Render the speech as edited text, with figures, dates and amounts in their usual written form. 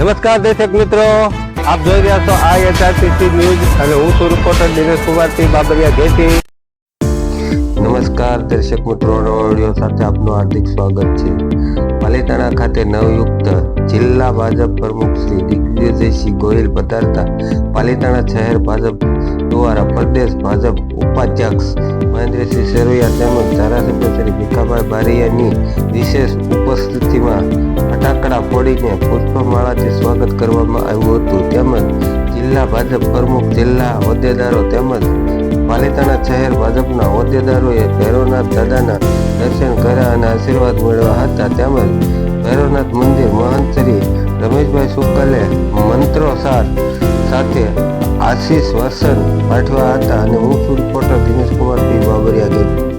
નમસ્કાર દર્શક મિત્રો, આપ જોઈ રહ્યા છો IHRTC ન્યૂઝ અને હું છું રિપોર્ટર દિનેશ કુમારસિંહ બાબરિયા ઘેટી. નમસ્કાર દર્શક મિત્રો, વિડીયો સાથે આપનું હાર્દિક સ્વાગત છે. પાલિતાણા ખાતે નવયુક્ત જિલ્લા ભાજપ પ્રમુખ શ્રી દિગ્વિજયસિંહ ગોહિલ પધારતા પાલિતાણા શહેર ભાજપ દ્વારા પ્રદેશ ભાજપ ઉપાધ્યક્ષ મહેન્દ્રસિંહ સેરૈયા તેમજ ધારાસભ્ય શ્રી ભીખાભાઈ બારૈયાની વિશેષ ઉપસ્થિતિમાં ફટાકડા ફોડીને પુષ્પમાળાથી સ્વાગત કરવામાં આવ્યું હતું. તેમજ જિલ્લા ભાજપ પ્રમુખ, જિલ્લા હોદ્દેદારો તેમજ પાલિતાણા શહેર ભાજપના હોદ્દેદારોએ ભૈરવનાથ દાદાના દર્શન કર્યા અને આશીર્વાદ મેળવ્યા હતા. તેમજ ભૈરવનાથ મંદિર મહંત શ્રી રમેશભાઈ શુક્લે મંત્રોચ્ચાર સાથે આશીષ વર્ષન પાઠવ્યા હતા અને હું છું રિપોર્ટર દિનેશ કુમારસિંહ બાબરિયા ઘેટી.